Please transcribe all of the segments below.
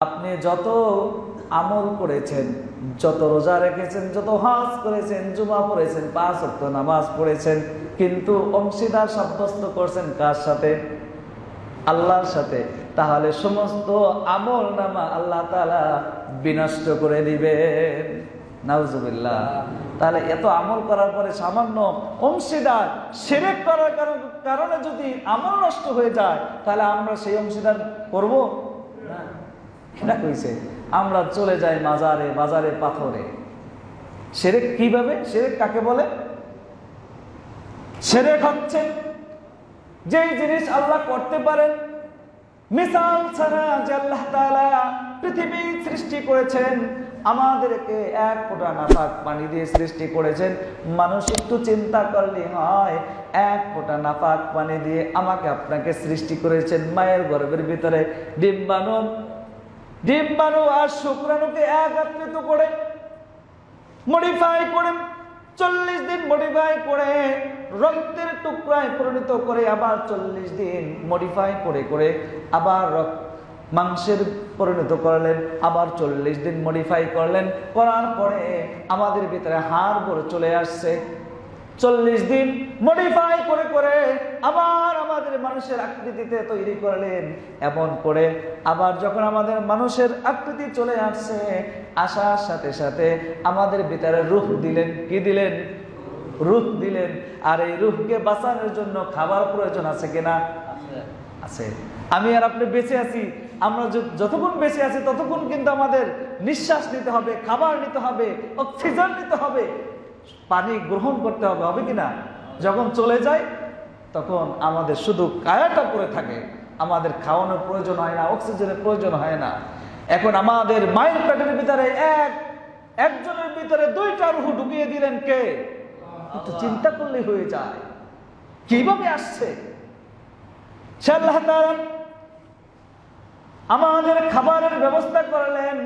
আপনি যত আমল করেছেন, যত রোজা রেখেছেন, যত হজ করেছেন, জুমা পড়েছেন, 5 ওয়াক্ত নামাজ পড়েছেন, কিন্তু অংশীদার সাব্যস্ত করছেন কার সাথে? আল্লাহর সাথে। তাহলে সমস্ত আমল নামা আল্লাহ তাআলা বিনষ্ট করে দিবেন। নাউজুবিল্লাহ। তাহলে এত আমল করার পরে সামান্য অংশীদার শিরক করার কারণে যদি আমল নষ্ট হয়ে যায়, তাহলে আমরা সেই অংশীদার করব না। কইছে আমরা চলে যাই মাজারে, বাজারে, পাথরে। শিরক কিভাবে? শিরক কাকে বলে? শিরক হচ্ছে যেই জিনিস আল্লাহ করতে পারেন মিসাল ছাড়া, যে আল্লাহ তাআলা পৃথিবী সৃষ্টি করেছেন, আমাদেরকে এক ফোঁটা নাপাক পানি দিয়ে সৃষ্টি করেছেন। মানুষ একটু চিন্তা করলে হয়, এক ফোঁটা নাপাক পানি দিয়ে আমাকে আপনাকে সৃষ্টি করেছেন। মায়ের গর্ভের ভিতরে ডিম্বাণু আর শুক্রাণুকে একত্রিত করে মডিফাই করে 40 দিন মডিফাই করে রক্তের টুকরায় পরিণত করে, আবার 40 দিন মডিফাই করে আবার মাংসের পরিণত করলেন, আবার 40 দিন মডিফাই করলেন। করার পরে আমাদের ভিতরে হাড় বড় চলে আসছে। 40 দিন মডিফাই করে আবার আমাদের মানুষের আকৃতিতে তৈরি করলেন। এমন করে আবার যখন আমাদের মানুষের আকৃতি চলে আসছে, আসার সাথে সাথে আমাদের ভিতরে রূহ দিলেন। কি দিলেন? রূহ দিলেন। আর এই রূহকে বাঁচানোর জন্য খাবার প্রয়োজন আছে কিনা? আছে। আমি আর আপনি বেঁচে আছি, আমরা যতক্ষণ বেঁচে আছি ততক্ষণ কিন্তু আমাদের নিঃশ্বাস নিতে হবে, খাবার নিতে হবে, অক্সিজেন নিতে হবে, পানি গ্রহণ করতে হবে, হবে কিনা? যখন চলে যায় তখন আমাদের শুধু কায়াটা পড়ে থাকে, আমাদের খাওয়ানোর প্রয়োজন হয় না, অক্সিজেনের প্রয়োজন হয় না। এখন আমাদের মায়ের পেটের ভিতরে একজনের ভিতরে 2টা রূহ ঢুকিয়ে দিলেন কে? একটু চিন্তা করলেই হয়ে যায় কিভাবে আসছে। সে আল্লাহ তাআলা আমাদের খাবারের ব্যবস্থা করলেন,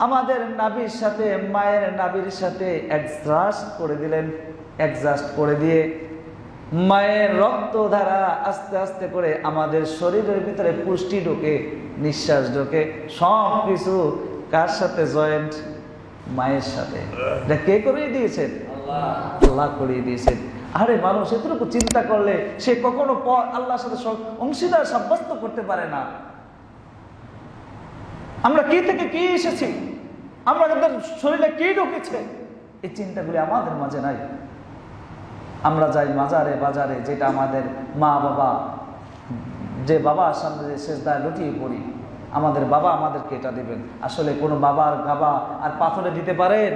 আমাদের নাভির সাথে, মায়ের নাভির সাথে অ্যাডজাস্ট করে দিলেন। অ্যাডজাস্ট করে দিয়ে মায়ের রক্ত ধারা আস্তে আস্তে করে আমাদের শরীরের ভিতরে পুষ্টি ঢোকে, নিঃশ্বাস ঢোকে, সব কিছু কার সাথে জয়েন্ট? মায়ের সাথে। এটা কে করিয়ে দিয়েছেন? আল্লাহ করিয়ে দিয়েছেন। আরে মানুষ এতটুকু চিন্তা করলে সে কখনো আল্লাহর সাথে অংশীদার সাব্যস্ত করতে পারে না। আমরা কি থেকে কি এসেছি, আমাদের শরীরে কি ঢুকেছে, এই চিন্তাগুলি আমাদের মাঝে নাই। আমরা যাই মাজারে, বাজারে, যেটা আমাদের মা বাবা, যে বাবার সামনে যে সেজদায় লুটিয়ে পড়ি, আমাদের বাবা আমাদেরকে এটা দিবেন। আসলে কোনো বাবার গাবা আর পাথরে দিতে পারেন?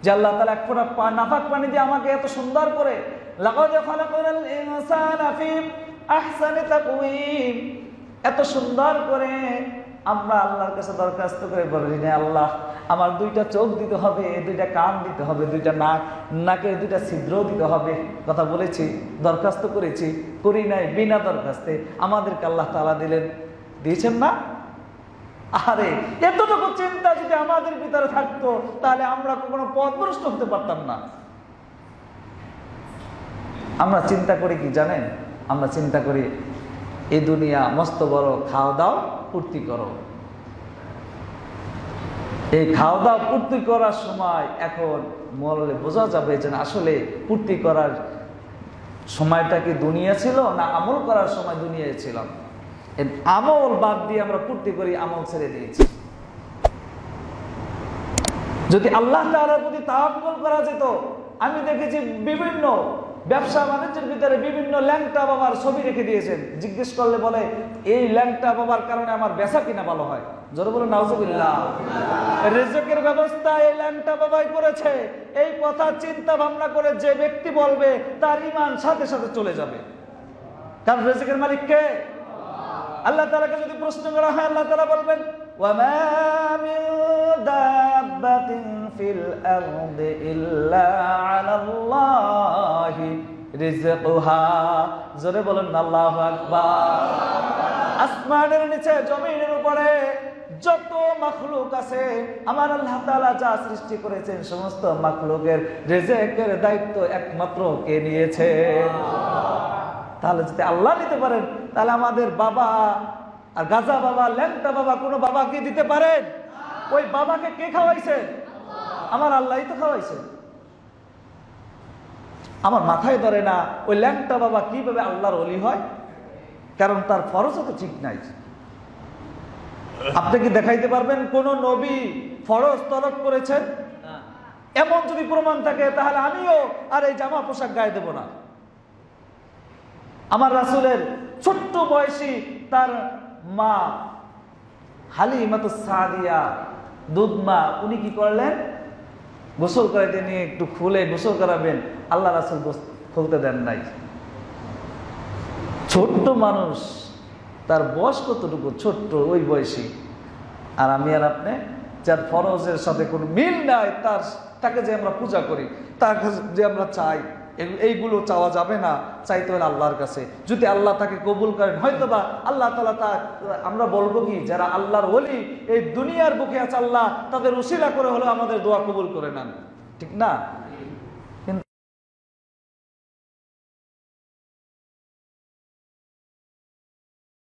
যে আল্লাহ তাআলা এক ফোঁটা নাপাক পানি দিয়ে আমাকে এত সুন্দর করে, লাকাদ খালাকনাল ইনসানা ফি আহসানি তাকওয়িম, এত সুন্দর করে আমরা আল্লাহর কাছে দরখাস্ত করে বলি না, আল্লাহ আমার 2টা চোখ দিতে হবে, 2টা কান দিতে হবে, 2টা নাক, নাকের 2টা ছিদ্র দিতে হবে। কথা বলেছি, দরখাস্ত করেছি, করি নাই, বিনা দরখাস্তে আমাদেরকে আল্লাহ তাআলা দিলেন। দিয়েছেন না? আরে এতটুকু চিন্তা যদি আমাদের ভিতরে থাকতো, তাহলে আমরা কখনো পথভ্রষ্ট হতে পারতাম না। আমরা চিন্তা করি কি জানেন? আমরা চিন্তা করি এই দুনিয়া মস্ত বড়, খাও দাও ফুর্তি করো। এই খাওয়া দাওয়া ফুর্তি করার সময় এখন মরলে বোঝা যাবে যে আসলে ফুর্তি করার সময়টা কি দুনিয়া ছিল না আমল করার সময় দুনিয়ায় ছিলাম। আমল বাদ দিয়ে আমরা ফুর্তি করি, আমল ছেড়ে দিয়েছি। যদি আল্লাহ তাআলার প্রতি তাওয়াক্কুল করা যেত, আমি দেখেছি বিভিন্ন ব্যবসা বাণিজ্যের ভিতরে বিভিন্ন ল্যাংটা বাবার ছবি রেখে দিয়েছেন। জিজ্ঞেস করলে বলে এই ল্যাংটা বাবার কারণে আমার বেচা কিনা ভালো হয়। জোরে বলুন নাউজুবিল্লাহ। রিজকের ব্যবস্থা এই ল্যাংটা বাবাই করেছে। এই কথা চিন্তা ভাবনা করে যে ব্যক্তি বলবে, তার ঈমান সাথে সাথে চলে যাবে। কারণ রিজকের মালিক কে? আল্লাহ তাআলাকে যদি প্রশ্ন করা হয়, আল্লাহ তাআলা বলবেন ওয়ামা মিন দাব্বাতিন ফিল আরদি ইল্লা আলাল্লাহি রিজকুহা। জোরে বলুন আল্লাহু আকবার। আসমানের নিচে, জমিনের উপরে যত মাখলুক আছে, আমার আল্লাহ তাআলা যা সৃষ্টি করেছেন, সমস্ত মাখলুকের রিজকের দায়িত্ব একমাত্র কে নিয়েছে? তাহলে যদি আল্লাহ নিতে পারেন, তাহলে আমাদের বাবা আর গাজা বাবা, ল্যাংটা বাবা কোনো বাবাকে দিতে পারেন? ওই বাবাকে কে খাওয়াইছে? আমার আল্লাহই তো খাওয়াইছে। আমার মাথায় ধরে না ওই ল্যাংটা বাবা কিভাবে আল্লাহর ওলি হয়, কারণ তার ফরজও তো ঠিক নাই। আপনি কি দেখাইতে পারবেন কোন নবী ফরজ তরক করেছেন? এমন যদি প্রমাণ থাকে তাহলে আমিও আর এই জামা পোশাক গায়ে দেব না। আমার রাসূলের ছোট্ট বয়সী তার মা হালিমাতুস সাদিয়া, দুধ মা, উনি কি করলেন? গোসল করাইতে নিয়ে একটু খুলে গোসল করাবেন, আল্লাহ রাসূল খুলতে দেন নাই। ছোট্ট মানুষ, তার বয়স কতটুকু ছোট্ট, ওই বয়সী। আর আমি আর আপনি যার ফরজের সাথে কোনো মিল নাই, তাকে যে আমরা পূজা করি, তার কাছে যে আমরা চাই, এইগুলো চাওয়া যাবে না। চাইতে হলে আল্লাহর কাছে। যদি আল্লাহ তাকে কবুল করেন, হয়তোবা আল্লাহ তাআলা আমরা বলবো কি, যারা আল্লাহর ওলি এই দুনিয়ার বুকে আছে, আল্লাহ তাদের উসিলা করে হলো আমাদের দোয়া কবুল করে নেন, ঠিক না?